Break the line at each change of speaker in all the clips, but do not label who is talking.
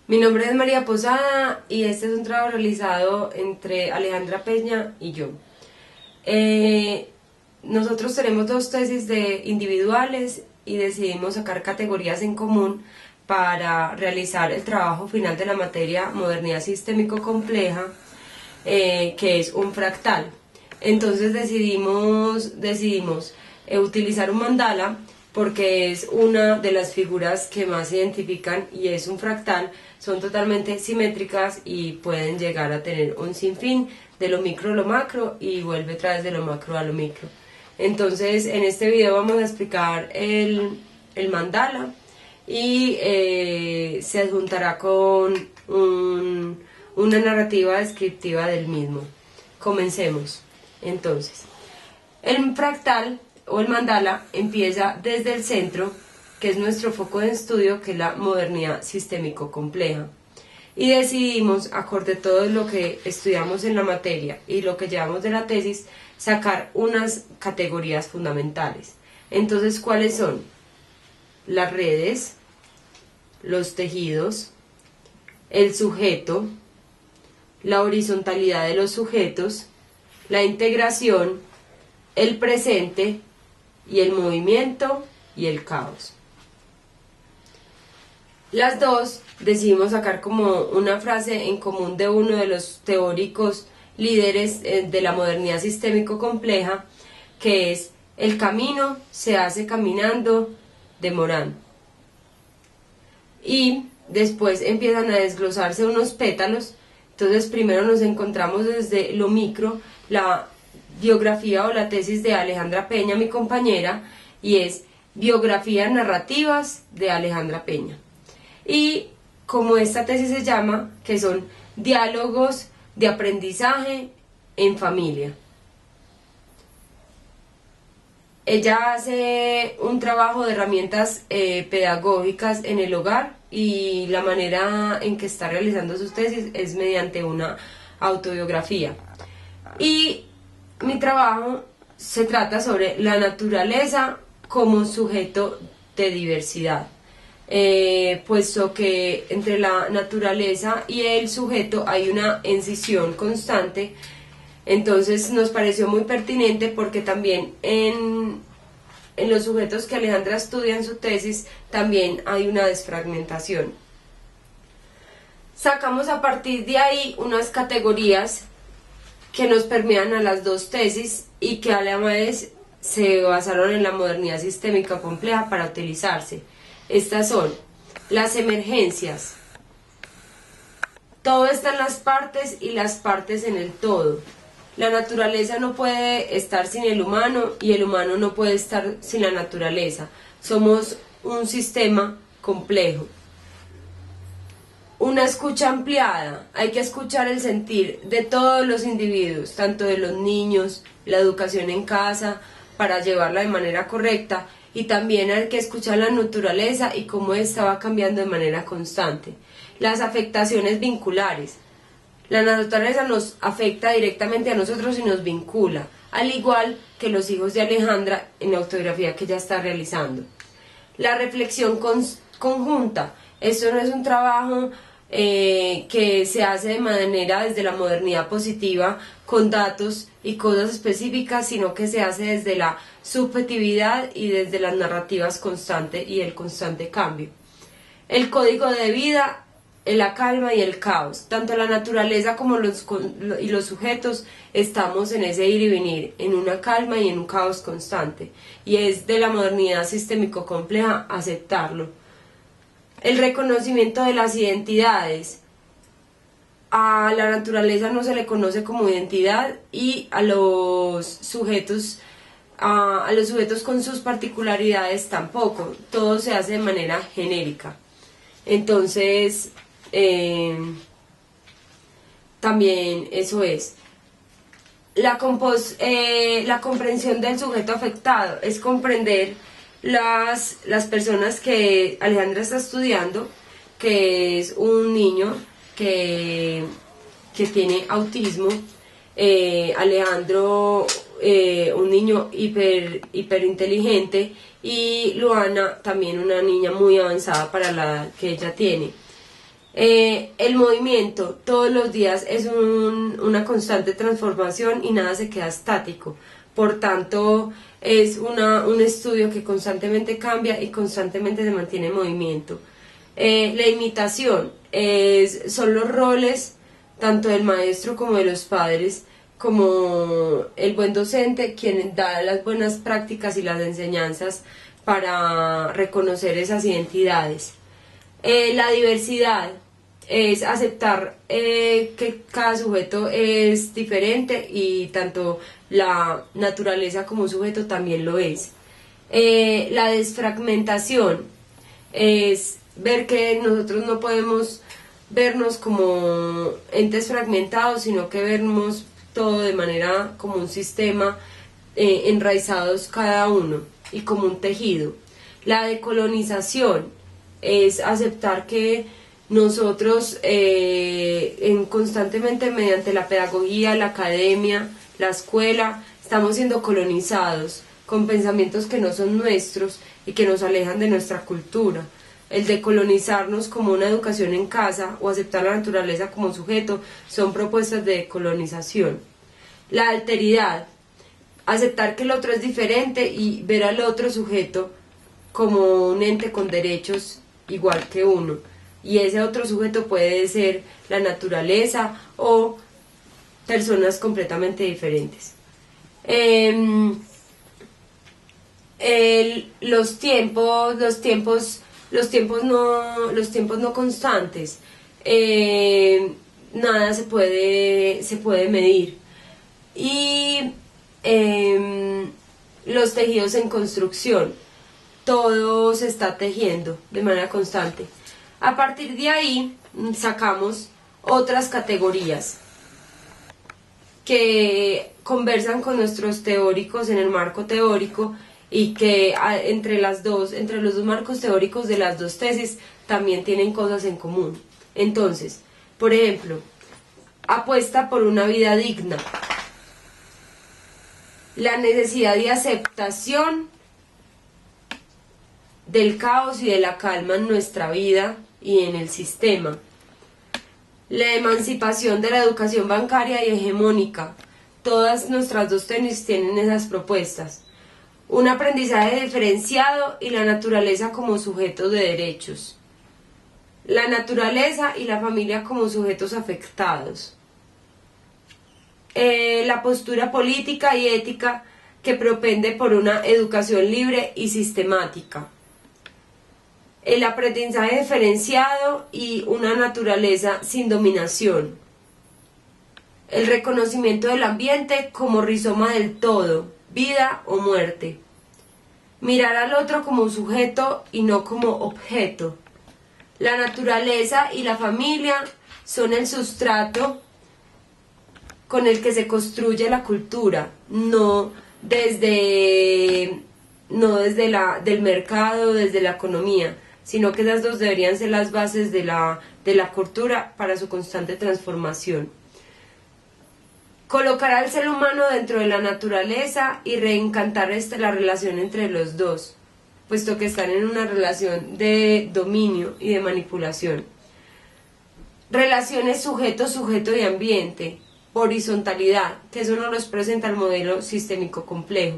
Mi nombre es María Posada y este es un trabajo realizado entre Alejandra Peña y yo. Nosotros tenemos dos tesis individuales y decidimos sacar categorías en común para realizar el trabajo final de la materia Modernidad Sistémico Compleja, que es un fractal. Entonces decidimos utilizar un mandala porque es una de las figuras que más se identifican y es un fractal, son totalmente simétricas y pueden llegar a tener un sinfín de lo micro a lo macro y vuelve otra vez de lo macro a lo micro. Entonces en este video vamos a explicar el mandala y se adjuntará con una narrativa descriptiva del mismo. Comencemos. Entonces, el fractal o el mandala empieza desde el centro, que es nuestro foco de estudio, que es la modernidad sistémico compleja. Y decidimos, acorde a todo lo que estudiamos en la materia y lo que llevamos de la tesis, sacar unas categorías fundamentales. Entonces, ¿cuáles son? Las redes, los tejidos, el sujeto, la horizontalidad de los sujetos, la integración, el presente y el movimiento y el caos. Las dos decidimos sacar como una frase en común de uno de los teóricos líderes de la modernidad sistémico compleja, que es: el camino se hace caminando de Morán. Y después empiezan a desglosarse unos pétalos. Entonces primero nos encontramos desde lo micro, la biografía o la tesis de Alejandra Peña, mi compañera, y es biografías narrativas de Alejandra Peña. Y como esta tesis se llama, que son diálogos de aprendizaje en familia. Ella hace un trabajo de herramientas pedagógicas en el hogar y la manera en que está realizando sus tesis es mediante una autobiografía. Y mi trabajo se trata sobre la naturaleza como sujeto de diversidad, puesto que entre la naturaleza y el sujeto hay una escisión constante. Entonces nos pareció muy pertinente porque también en los sujetos que Alejandra estudia en su tesis también hay una desfragmentación. Sacamos a partir de ahí unas categorías que nos permean a las dos tesis y que a la vez se basaron en la modernidad sistémica compleja para utilizarse. Estas son las emergencias. Todo está en las partes y las partes en el todo. La naturaleza no puede estar sin el humano y el humano no puede estar sin la naturaleza. Somos un sistema complejo. Una escucha ampliada. Hay que escuchar el sentir de todos los individuos, tanto de los niños, la educación en casa, para llevarla de manera correcta, y también hay que escuchar la naturaleza y cómo ésta va cambiando de manera constante. Las afectaciones vinculares. La naturaleza nos afecta directamente a nosotros y nos vincula, al igual que los hijos de Alejandra en la autobiografía que ella está realizando. La reflexión conjunta. Esto no es un trabajo que se hace de manera desde la modernidad positiva con datos y cosas específicas, sino que se hace desde la subjetividad y desde las narrativas constantes y el constante cambio. El código de vida, la calma y el caos. Tanto la naturaleza como los sujetos estamos en ese ir y venir, en una calma y en un caos constante, y es de la modernidad sistémico compleja aceptarlo. El reconocimiento de las identidades. A la naturaleza no se le conoce como identidad y a los sujetos con sus particularidades tampoco. Todo se hace de manera genérica. Entonces, también eso es. La comprensión del sujeto afectado es comprender las personas que Alejandra está estudiando, que es un niño que tiene autismo, Alejandro un niño hiper inteligente, y Luana también una niña muy avanzada para la edad que ella tiene. El movimiento todos los días es una constante transformación y nada se queda estático. Por tanto, es un estudio que constantemente cambia y constantemente se mantiene en movimiento. La imitación son los roles tanto del maestro como de los padres, como el buen docente, quien da las buenas prácticas y las enseñanzas para reconocer esas identidades. La diversidad es aceptar que cada sujeto es diferente y tanto la naturaleza como sujeto también lo es. La desfragmentación es ver que nosotros no podemos vernos como entes fragmentados, sino que vernos todo de manera como un sistema, enraizados cada uno y como un tejido. La decolonización es aceptar que nosotros constantemente mediante la pedagogía, la academia, la escuela, estamos siendo colonizados con pensamientos que no son nuestros y que nos alejan de nuestra cultura. El decolonizarnos como una educación en casa o aceptar la naturaleza como sujeto son propuestas de decolonización. La alteridad, aceptar que el otro es diferente y ver al otro sujeto como un ente con derechos igual que uno. Y ese otro sujeto puede ser la naturaleza o personas completamente diferentes. Los tiempos no constantes. Nada se puede medir. Y los tejidos en construcción, todo se está tejiendo de manera constante. A partir de ahí sacamos otras categorías que conversan con nuestros teóricos en el marco teórico y que entre los dos marcos teóricos de las dos tesis también tienen cosas en común. Entonces, por ejemplo, apuesta por una vida digna, la necesidad de aceptación del caos y de la calma en nuestra vida y en el sistema, la emancipación de la educación bancaria y hegemónica. Todas nuestras dos tesis tienen esas propuestas. Un aprendizaje diferenciado y la naturaleza como sujetos de derechos. La naturaleza y la familia como sujetos afectados. La postura política y ética que propende por una educación libre y sistemática. El aprendizaje diferenciado y una naturaleza sin dominación. El reconocimiento del ambiente como rizoma del todo, vida o muerte. Mirar al otro como un sujeto y no como objeto. La naturaleza y la familia son el sustrato con el que se construye la cultura, no desde del mercado, desde la economía, sino que esas dos deberían ser las bases de la cultura para su constante transformación. Colocar al ser humano dentro de la naturaleza y reencantar la relación entre los dos, puesto que están en una relación de dominio y de manipulación. Relaciones sujeto y ambiente, horizontalidad, que eso no los presenta el modelo sistémico complejo.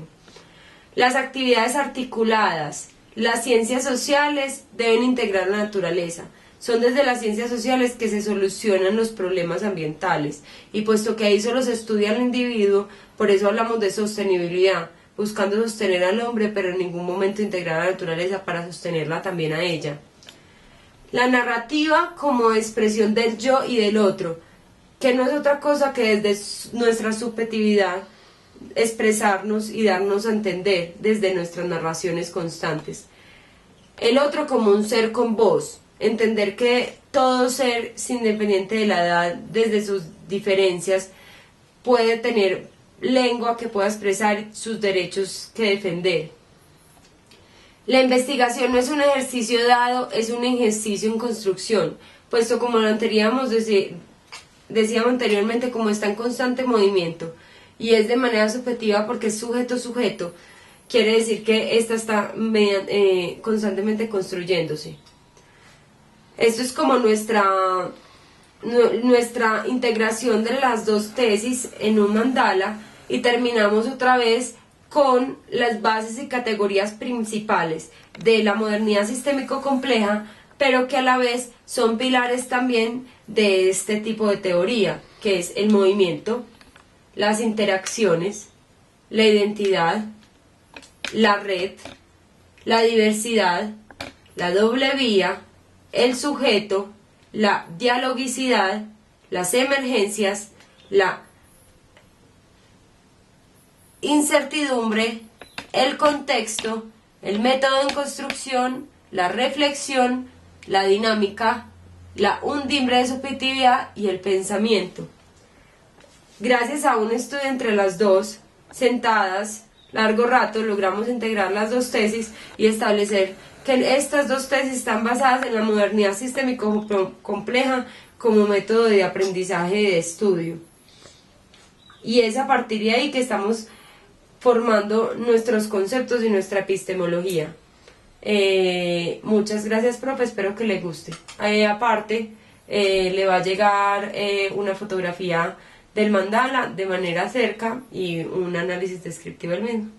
Las actividades articuladas, las ciencias sociales deben integrar la naturaleza. Son desde las ciencias sociales que se solucionan los problemas ambientales, y puesto que ahí solo se estudia al individuo, por eso hablamos de sostenibilidad, buscando sostener al hombre, pero en ningún momento integrar a la naturaleza para sostenerla también a ella. La narrativa como expresión del yo y del otro, que no es otra cosa que desde nuestra subjetividad expresarnos y darnos a entender desde nuestras narraciones constantes. El otro como un ser con voz, entender que todo ser, independiente de la edad, desde sus diferencias, puede tener lengua que pueda expresar sus derechos que defender. La investigación no es un ejercicio dado, es un ejercicio en construcción, puesto como lo decíamos anteriormente, como está en constante movimiento y es de manera subjetiva porque es sujeto, quiere decir que esta está constantemente construyéndose. Esto es como nuestra integración de las dos tesis en un mandala, y terminamos otra vez con las bases y categorías principales de la modernidad sistémico compleja, pero que a la vez son pilares también de este tipo de teoría, que es el movimiento, las interacciones, la identidad, la red, la diversidad, la doble vía, el sujeto, la dialogicidad, las emergencias, la incertidumbre, el contexto, el método en construcción, la reflexión, la dinámica, la undimbre de subjetividad y el pensamiento. Gracias a un estudio entre las dos, sentadas largo rato, logramos integrar las dos tesis y establecer que estas dos tesis están basadas en la modernidad sistémico compleja como método de aprendizaje y de estudio. Y es a partir de ahí que estamos formando nuestros conceptos y nuestra epistemología. Muchas gracias, profe, espero que le guste. Aparte, le va a llegar una fotografía del mandala de manera cerca y un análisis descriptivo del mismo.